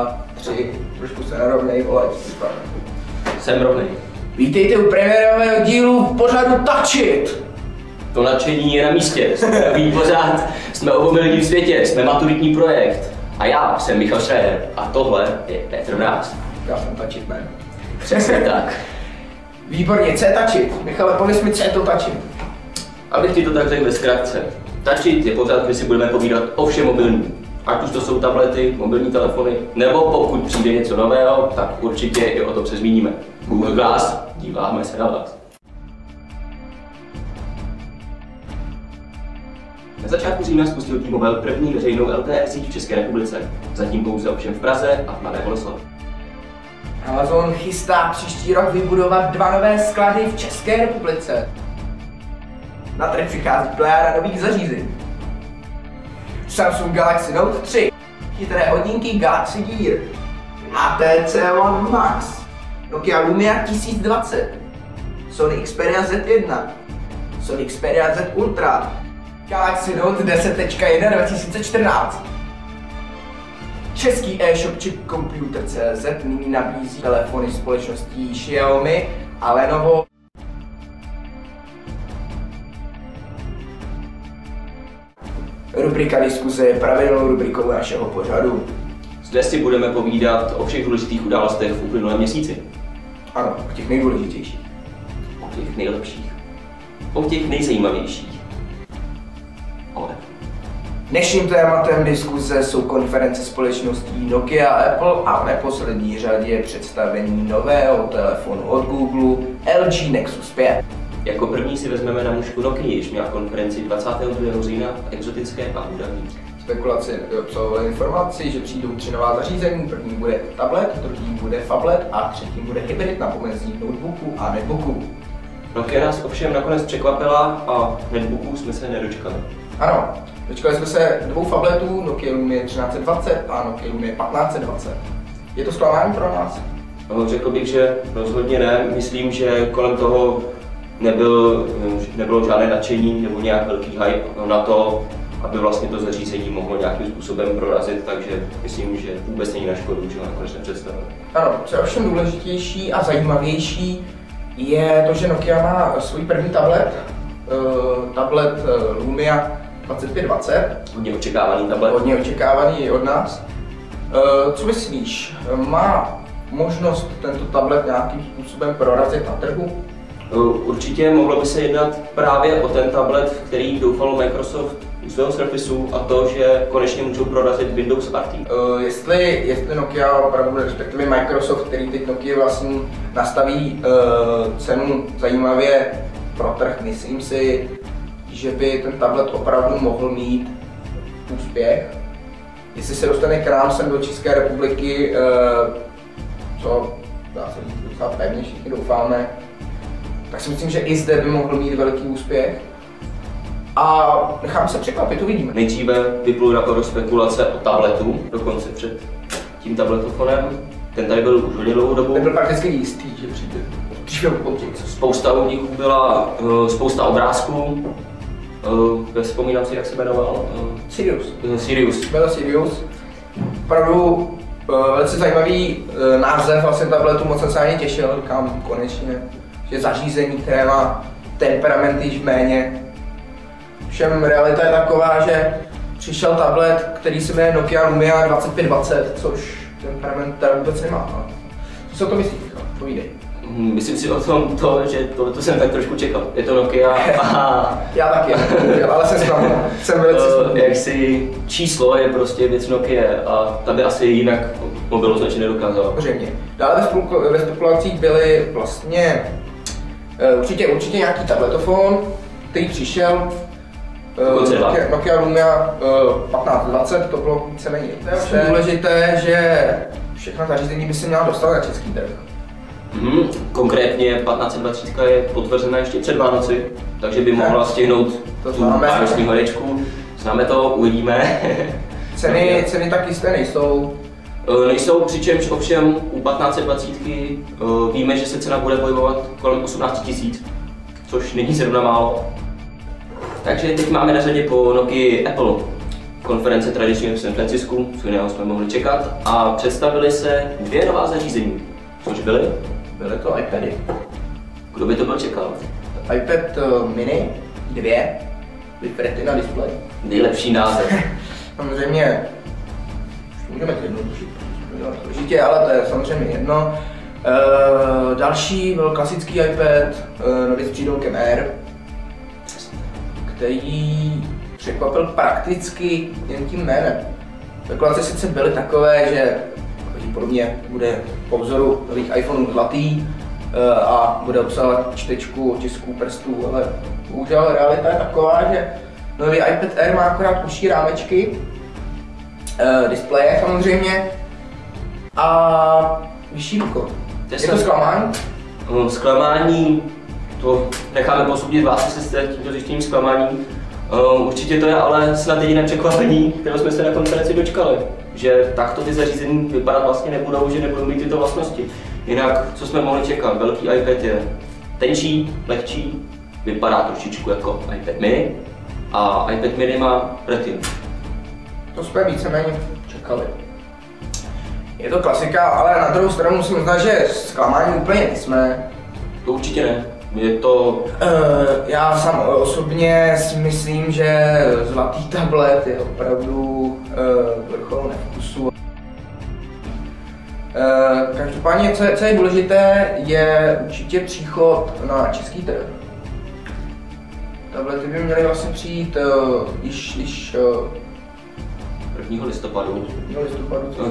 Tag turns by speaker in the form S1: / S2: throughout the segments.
S1: 2, 3, trošku se nerovnej, vole.
S2: Jsem rovnej.
S1: Vítejte u premiérového dílu pořadu Touch It!
S2: To nadšení je na místě, jsme nový pořád, jsme obomelí v světě, jsme maturitní projekt. A já jsem Michal Schreier a tohle je Petr Mráz.
S1: Já jsem Touch It, man.
S2: Přesně tak.
S1: Výborně, co je Touch It? Michale, pověz mi, co je to Touch It?
S2: Abych ti to tak řekl ve zkratce. Touch It je pořád, kde si budeme povídat o všem mobilním. Ať už to jsou tablety, mobilní telefony, nebo pokud přijde něco nového, tak určitě i o tom se zmíníme. Google Glass, díváme se na vás. Na začátku října spustil T-Mobile první veřejnou LTE síť v České republice. Zatím pouze ovšem v Praze a v Mladé Boleslavi.
S1: Amazon chystá příští rok vybudovat 2 nové sklady v České republice. Na trh přichází plejáda nových zařízení. Samsung Galaxy Note 3, chytré hodinky Galaxy Gear, HTC One Max, Nokia Lumia 1020, Sony Xperia Z1, Sony Xperia Z Ultra, Galaxy Note 10.1 2014. Český e-shop ChipComputer.cz nyní nabízí telefony společností Xiaomi a Lenovo. Rubrika diskuze je pravidelnou rubrikou našeho pořadu.
S2: Zde si budeme povídat o všech důležitých událostech v uplynulém měsíci.
S1: Ano, o těch nejdůležitějších.
S2: O těch nejlepších. O těch nejzajímavějších. Ale
S1: Dnešním tématem diskuze jsou konference společností Nokia a Apple a v neposlední řadě představení nového telefonu od Google LG Nexus 5.
S2: jako první si vezmeme na mužku Nokia, již měla konferenci 22. října v exotické Abu-Dhabi.
S1: Spekulace obsahovaly informaci, že přijdou 3 nová zařízení. První bude tablet, druhý bude phablet a třetí bude hybrid na pomezí notebooku a netbooku.
S2: Nokia nás ovšem nakonec překvapila a netbooků jsme se nedočkali.
S1: Ano, dočkali jsme se 2 phabletů, Nokia Lumia 1320 a Nokia Lumia 1520. Je to zklamání pro nás?
S2: No, řekl bych, že rozhodně ne. Myslím, že kolem toho nebylo žádné nadšení nebo nějak velký hype na to, aby vlastně to zařízení mohlo nějakým způsobem prorazit, takže myslím, že vůbec není na škodu, že ho nakonec nepředstavili.
S1: Ano, co je ovšem důležitější a zajímavější, je to, že Nokia má svůj první tablet, tablet Lumia 2520.
S2: Hodně očekávaný tablet.
S1: Hodně očekávaný i od nás. Co myslíš, má možnost tento tablet nějakým způsobem prorazit na trhu?
S2: Určitě mohlo by se jednat právě o ten tablet, v který doufal Microsoft u svého Surfaceu, a to, že konečně můžou prorazit Windows RT.
S1: Jestli Nokia opravdu, respektive Microsoft, který teď Nokia vlastně nastaví cenu zajímavě pro trh, myslím si, že by ten tablet opravdu mohl mít úspěch. Jestli se dostane k nám sem do České republiky, co dá se říct docela pevně, všichni doufáme, tak si myslím, že i zde by mohl mít velký úspěch. A necháme se překvapit, uvidíme.
S2: Nejdříve vyplula do spekulace o tabletu, dokonce před tím tabletofonem. Ten tady byl už hodně dlouhou dobu.
S1: Ten byl prakticky jistý, že přijde.
S2: Spousta úniků byla, spousta obrázků. Vzpomínám si, jak se jmenoval. Sirius.
S1: Byl Sirius. Opravdu velice zajímavý název vlastně tabletu, moc jsem se na ně těšil, říkám konečně, že zařízení, které má temperament již méně. Všem realita je taková, že přišel tablet, který se jmenuje Nokia Lumia 2520, což temperament teda vůbec nemá. Co si o to myslíš? Povídej.
S2: Myslím si o tom to, že tohle jsem tak trošku čekal. Je to Nokia a...
S1: Já taky, ale jsem zklamal. Jsem velice zklamal.
S2: Jaksi číslo je prostě věc Nokia a ta by asi jinak mobil označit nedokázala.
S1: Samozřejmě. Dále ve spekulacích byly vlastně určitě nějaký tabletofon, který přišel. Nokia Lumia 1520, to bylo víceméně. To je důležité, že všechna zařízení by se měla dostat na český trh.
S2: Konkrétně 1520 je potvrzena ještě před Vánoci, takže by mohla stihnout tu vánoční horečku. Známe to, uvidíme.
S1: Ceny tak jisté nejsou.
S2: Nejsou, přičemž ovšem u 1520 víme, že se cena bude pohybovat kolem 18 000, což není zrovna málo. Takže teď máme na řadě po Nokii Apple. konference tradičně v San Francisku, co jiného jsme mohli čekat, a představili se 2 nová zařízení. Což byly?
S1: Byly to iPady.
S2: Kdo by to byl čekal?
S1: iPad mini 2 with Retina display.
S2: Nejlepší název.
S1: Samozřejmě, můžeme to jednodušit, složitě, ale to je samozřejmě jedno. Další byl klasický iPad, nově s přídomkem Air, který překvapil prakticky jen tím jménem. Spekulace sice byly takové, že podobně bude po vzoru nových iPhoneů zlatý a bude obsahovat čtečku otisků prstů, ale bohužel realita je taková, že nový iPad Air má akorát užší rámečky, displeje samozřejmě a vyšší výkon. Je to zklamání?
S2: Zklamání, to necháme posoudit vás, jestli jste tímto zjištěním zklamání. Určitě to je ale snad jediné překvapení, které jsme se na konferenci dočkali. Že takto ty zařízení vypadat vlastně nebudou, že nebudou mít tyto vlastnosti. Jinak, co jsme mohli čekat, velký iPad je tenčí, lehčí, vypadá trošičku jako iPad mini a iPad mini má Retina.
S1: To jsme víceméně čekali. Je to klasika, ale na druhou stranu musím uznat, že zklamání úplně nejsme.
S2: To určitě ne. Je to...
S1: Já sám osobně si myslím, že zlatý tablet je opravdu vrchol nevkusu. Každopádně, co je důležité, je určitě příchod na český trh. Tablety by měly vlastně přijít již
S2: 1. listopadu.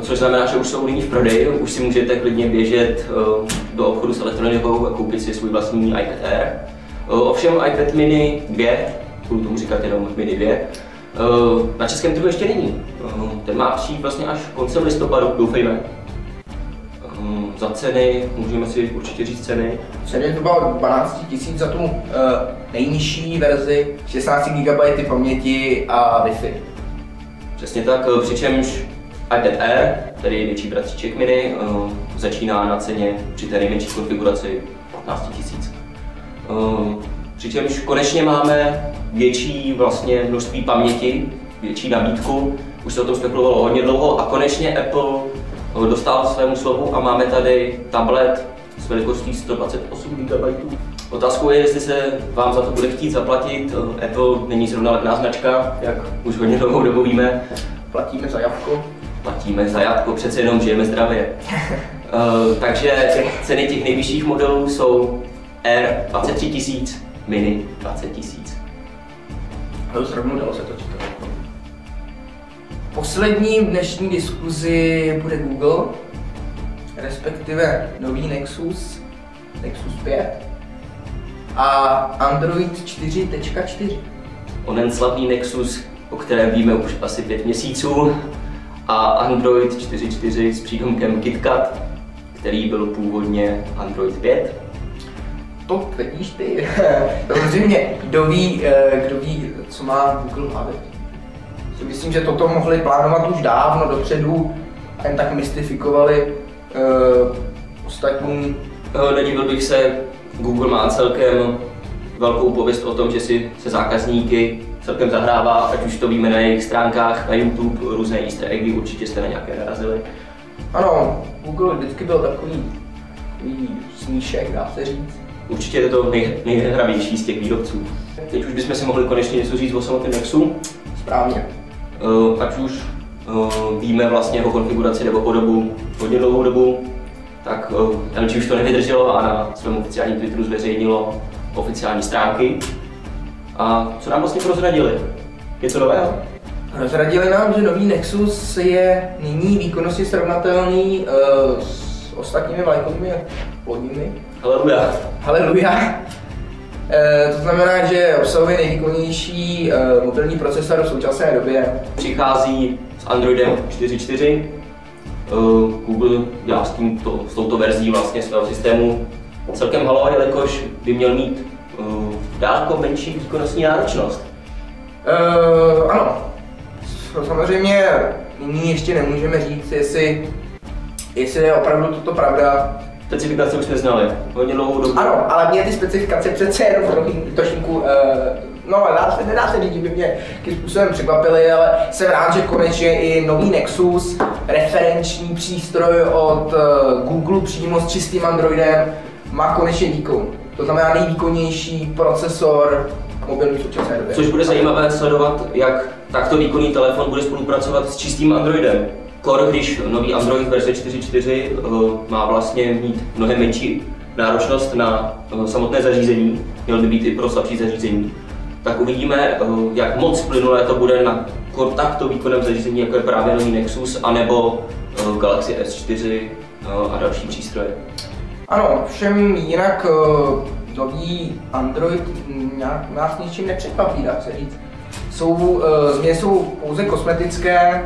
S2: Což znamená, že už jsou nyní v prodeji, už si můžete klidně běžet do obchodu s elektronikou a koupit si svůj vlastní iPad Air. Ovšem iPad mini 2, budu tomu říkat jenom mini 2, na českém trhu ještě není. Ten má přijít vlastně až koncem listopadu, doufejme. Za ceny, můžeme si určitě říct ceny.
S1: Ceny je zhruba 12 000 za tu nejnižší verzi, 16 GB paměti a Wi-Fi.
S2: Přesně tak, přičemž iPad Air, tedy větší bratříček mini, začíná na ceně při té nejmenší konfiguraci 15 000. Přičemž konečně máme větší vlastně množství paměti, větší nabídku, už se o tom spekulovalo hodně dlouho a konečně Apple dostal svému slovu a máme tady tablet s velikostí 128 GB. Otázkou je, jestli se vám za to bude chtít zaplatit. Apple není zrovna levná značka, jak už hodně dlouhou dobu víme.
S1: Platíme za jabko.
S2: Platíme za jabko, přece jenom žijeme zdravě. Takže ceny těch nejvyšších modelů jsou Air 23 000, Mini 20 000.
S1: Ale zrovna dalo se to čítat. Poslední dnešní diskuzi bude Google, respektive nový Nexus 5 a Android 4.4.
S2: Onen slavný Nexus, o kterém víme už asi 5 měsíců, a Android 4.4 s přídomkem KitKat, který byl původně Android 5.
S1: To tvrdíš ty. Samozřejmě, kdo ví, co má Google v hlavě. Myslím, že toto mohli plánovat už dávno dopředu a jen tak mystifikovali ostatní.
S2: Nedivil bych se, Google má celkem velkou pověst o tom, že si se zákazníky celkem zahrává, ať už to víme na jejich stránkách, na YouTube, různé easter eggy, určitě jste na nějaké narazili.
S1: Ano, Google vždycky byl takový smíšek, dá se říct.
S2: Určitě je to nejhravější z těch výrobců. Teď už bychom si mohli konečně něco říct o samotném Nexu.
S1: Správně.
S2: Ať už víme vlastně jeho konfiguraci nebo podobu hodně dlouhou dobu, tak LG už to nevydrželo a na svém oficiálním Twitteru zveřejnilo oficiální stránky. A co nám vlastně prozradili? Něco nového?
S1: Prozradili nám, že nový Nexus je nyní výkonnostně srovnatelný s ostatními vlajkovými lodími.
S2: Haleluja.
S1: Haleluja. To znamená, že obsahuje nejvýkonnější mobilní procesor v současné době.
S2: Přichází s Androidem 4.4. Google dělá s touto verzí vlastně svého systému celkem halo, jelikož by měl mít daleko menší výkonnostní náročnost.
S1: Ano. Samozřejmě nyní ještě nemůžeme říct, jestli je opravdu toto pravda.
S2: Specifikace už jsme znali hodně dlouhou dobu.
S1: Ano, ale mě ty specifikace přece jenom v druhém útočníku No, nedá se říct, že by mě jakým způsobem překvapili, ale jsem rád, že konečně i nový Nexus, referenční přístroj od Google přímo s čistým Androidem, má konečně výkon. To znamená nejvýkonnější procesor mobilní v současné době.
S2: Což bude zajímavé sledovat, jak takto výkonný telefon bude spolupracovat s čistým Androidem. Když nový Android verze 4.4 má vlastně mít mnohem menší náročnost na samotné zařízení, měl by být i pro slabší zařízení, tak uvidíme, jak moc plynulé to bude na takto výkonném zařízení, jako je právě nový Nexus, anebo Galaxy S4 a další přístroje.
S1: Ano, všem jinak nový Android nás ničím nepřekvapí, dá se říct. Změny jsou pouze kosmetické,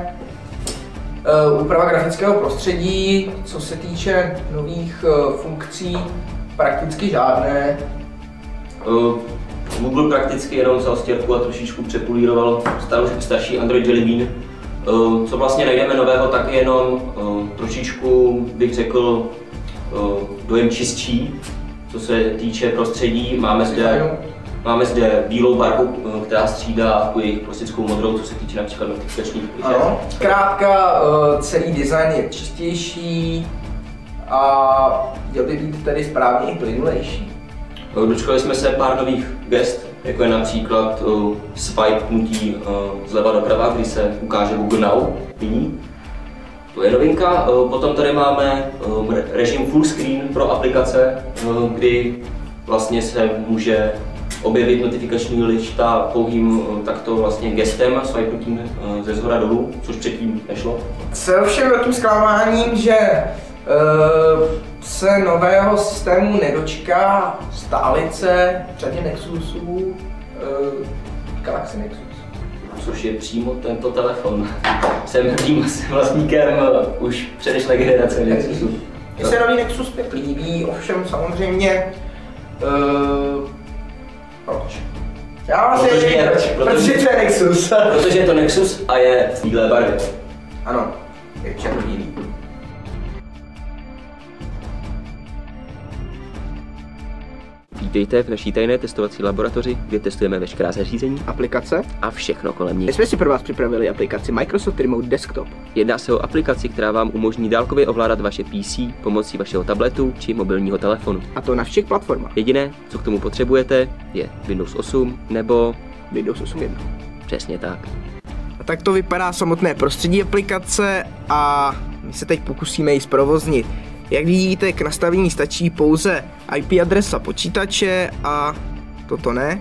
S1: úprava grafického prostředí, co se týče nových funkcí, prakticky žádné.
S2: Google prakticky jenom vzal stěrku a trošičku přepolíroval starší Android Jelly Bean. Co vlastně najdeme nového, tak je jenom trošičku, bych řekl, dojem čistší, co se týče prostředí. Máme zde bílou barvu, která střídá tu jejich klasickou modrou, co se týče například notifikačních květ.
S1: Ano, zkrátka celý design je čistější a měl by být tedy správně i plynulejší.
S2: Dočkali jsme se pár nových gest, jako je například swipenutí zleva doprava, kdy se ukáže Google Now nyní. To je novinka. Potom tady máme režim full screen pro aplikace, kdy vlastně se může objevit notifikační lišta pouhým takto vlastně gestem, swipenutím ze zhora dolů, což předtím nešlo.
S1: Se ovšem velkým zklamáním, že se nového systému nedočká stálice v řadě Nexusů, Galaxy Nexus.
S2: Což je přímo tento telefon. Jsem tím vlastníkem už předešlé generace Nexusu.
S1: Mně se nový Nexus pět líbí, ovšem samozřejmě proč? Já vlastně nevím protože to je Nexus.
S2: Protože je to Nexus a je v bílé barvě.
S1: Ano, je černobílý.
S2: Vítejte v naší tajné testovací laboratoři, kde testujeme veškerá zařízení,
S3: aplikace
S2: a všechno kolem ní.
S3: My jsme si pro vás připravili aplikaci Microsoft Remote Desktop.
S2: Jedná se o aplikaci, která vám umožní dálkově ovládat vaše PC pomocí vašeho tabletu či mobilního telefonu.
S3: A to na všech platformách.
S2: Jediné, co k tomu potřebujete, je Windows 8 nebo
S3: Windows 8.1.
S2: Přesně tak.
S3: A tak to vypadá samotné prostředí aplikace a my se teď pokusíme ji zprovoznit. Jak vidíte, k nastavení stačí pouze IP adresa počítače a toto ne,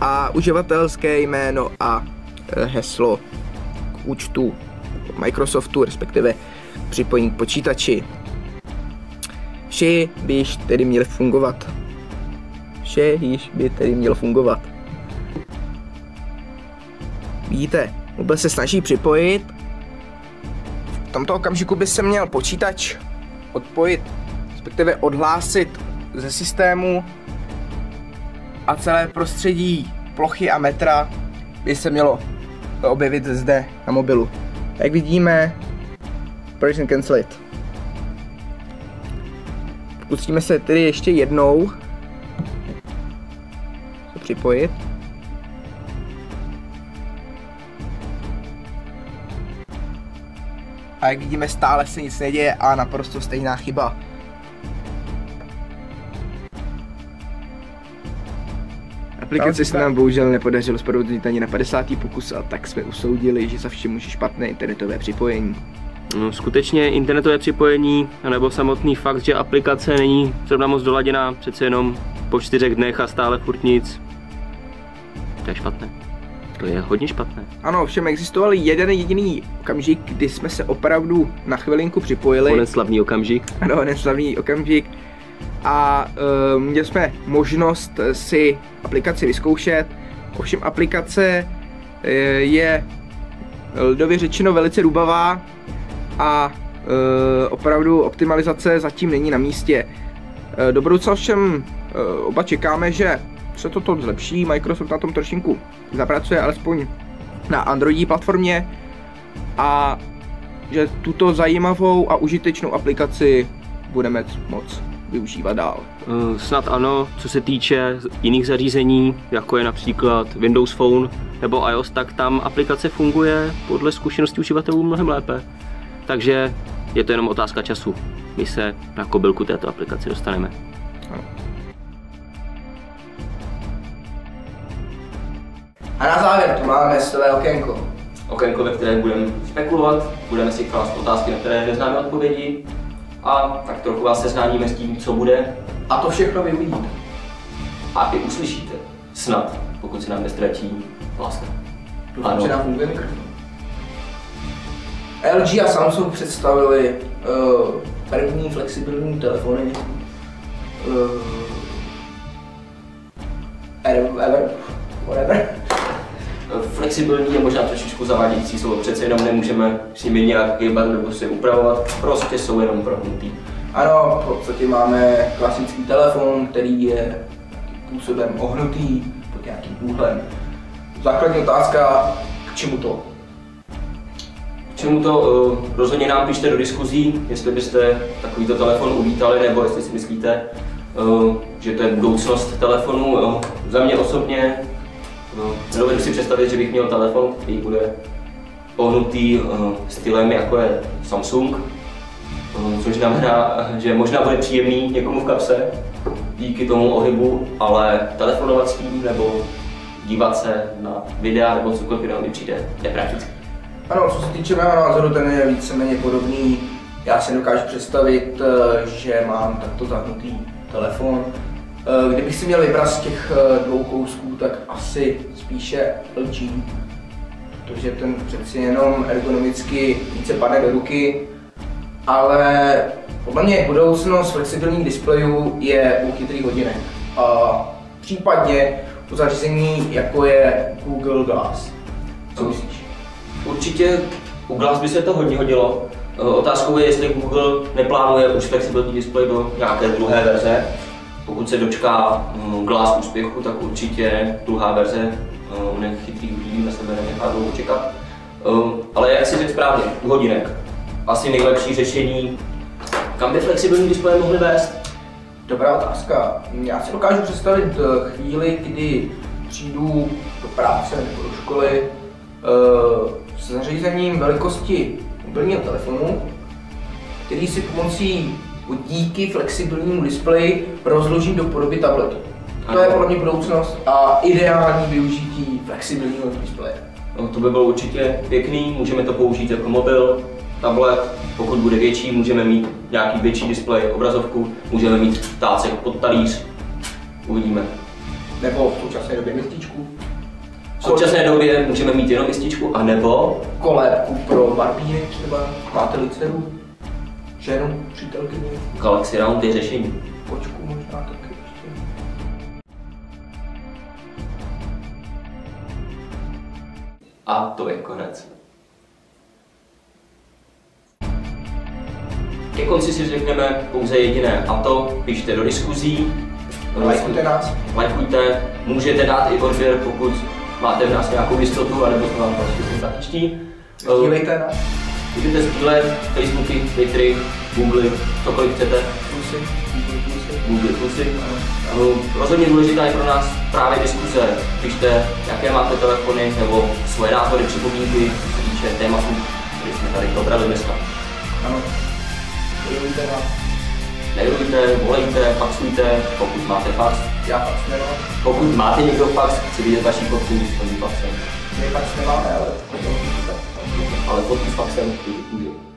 S3: a uživatelské jméno a heslo k účtu Microsoftu, respektive připojení k počítači. Vše by již tedy mělo fungovat. Vidíte, mobil se snaží připojit. V tomto okamžiku by se měl počítač odpojit, respektive odhlásit ze systému a celé prostředí plochy a metra by se mělo objevit zde na mobilu. Jak vidíme, Operation Cancel It. Pokusíme se tedy ještě jednou se připojit. A jak vidíme, stále se nic neděje a naprosto stejná chyba. Aplikaci se nám bohužel nepodařilo zprovodit ani na 50. pokus, a tak jsme usoudili, že za vše může špatné internetové připojení.
S2: No, skutečně internetové připojení, anebo samotný fakt, že aplikace není zrovna moc doladěná, přece jenom po 4 dnech a stále furt nic. To je špatné. To je hodně špatné.
S3: Ano, všem existoval jeden jediný okamžik, kdy jsme se opravdu na chvilinku připojili.
S2: Onen slavný okamžik.
S3: Ano, onen slavný okamžik. A měli jsme možnost si aplikaci vyzkoušet. Ovšem aplikace je lidově řečeno velice rubavá a opravdu optimalizace zatím není na místě. Do budoucna ovšem oba čekáme, že se toto zlepší, Microsoft na tom trošinku zapracuje alespoň na Androidí platformě a že tuto zajímavou a užitečnou aplikaci budeme moct využívat dál.
S2: Snad ano, co se týče jiných zařízení, jako je například Windows Phone nebo iOS, tak tam aplikace funguje podle zkušeností uživatelů mnohem lépe. Takže je to jenom otázka času. My se na kobylku této aplikace dostaneme.
S1: A na závěr tu máme své okénko.
S2: Okénko, ve kterém budeme spekulovat, budeme si klást otázky, na které neznáme odpovědi a tak trochu vás seznámíme s tím, co bude.
S1: A to všechno vy uvidíte.
S2: A i uslyšíte. Snad, pokud se nám nestratí láska.
S1: Doufám, že nám funguje mikrofon. LG a Samsung představili první flexibilní telefony. Whatever.
S2: Flexibilní je možná trošičku zavádějící slovo, přece jenom nemůžeme s nimi nějak hýbat nebo si upravovat, prostě jsou jenom prohnutý.
S1: Ano, v podstatě máme klasický telefon, který je působem ohnutý pod nějakým úhlem. Základní otázka, k čemu to?
S2: K čemu to? Rozhodně nám pište do diskuzí, jestli byste takovýto telefon uvítali, nebo jestli si myslíte, že to je budoucnost telefonu. Za mě osobně nedovedu si představit, že bych měl telefon, který bude ohnutý stylem, jako je Samsung, což znamená, že možná bude příjemný někomu v kapse díky tomu ohybu, ale telefonovat s tím nebo dívat se na videa nebo cokoliv jiného mi přijde neprakticky.
S1: Ano, co se týče mého názoru, ten je víceméně podobný. Já si dokážu představit, že mám takto zahnutý telefon. Kdybych si měl vybrat z těch dvou kousků, tak asi spíše LG, protože ten přeci jenom ergonomicky více padne do ruky, ale podle mě budoucnost flexibilních displejů je u chytrých hodinek a případně u zařízení, jako je Google Glass. Co myslíš?
S2: Určitě u Glass by se to hodně hodilo. Otázkou je, jestli Google neplánuje už flexibilní displej do nějaké druhé verze. Pokud se dočká Glass úspěchu, tak určitě druhá verze chytrých hodin na sebe nenechá dlouho čekat. Ale jak si řekl správně, u hodinek. Asi nejlepší řešení, kam by flexibilní displeje mohly vést?
S1: Dobrá otázka. Já si dokážu představit chvíli, kdy přijdu do práce nebo do školy s zařízením velikosti mobilního telefonu, který si pomocí díky flexibilnímu displeji rozložím do podoby tabletu. To je podle mě budoucnost a ideální využití flexibilního displeje.
S2: No, to by bylo určitě pěkný, můžeme to použít jako mobil, tablet, pokud bude větší, můžeme mít nějaký větší displej, obrazovku, můžeme mít tácek pod talíř, uvidíme.
S1: Nebo v současné době mističku.
S2: V současné době můžeme mít jenom mističku, anebo
S1: kolébku pro barbíny třeba, máte-li dceru, ženu, přítelkyni.
S2: Galaxy Round je řešení.
S1: Kočku možná taky ještě.
S2: A to je konec. Ke konci si řekneme pouze jediné, a to pište do diskuzí.
S1: Lajkujte nás.
S2: Lajkujte, můžete dát i odběr, pokud máte v nás nějakou jistotu, anebo jsme vám prostě sympatičtí.
S1: Sdílejte nás.
S2: Můžete sdílet Facebooky, Twittery, Google, cokoliv chcete. Google Plusy. Rozhodně důležitá je pro nás právě diskuze. Pište, jaké máte telefony nebo svoje názory, připomínky, co se týče tématu, který jsme tady probrali dneska.
S1: Ano. Sdílejte nás.
S2: Mailujte, volejte, faxujte, pokud máte fax.
S1: Já fax nemám.
S2: Pokud máte někdo fax, chci vidět vaši fotku s tím faxem.
S1: My fax nemáme, ale
S2: Ale fotku s faxem může.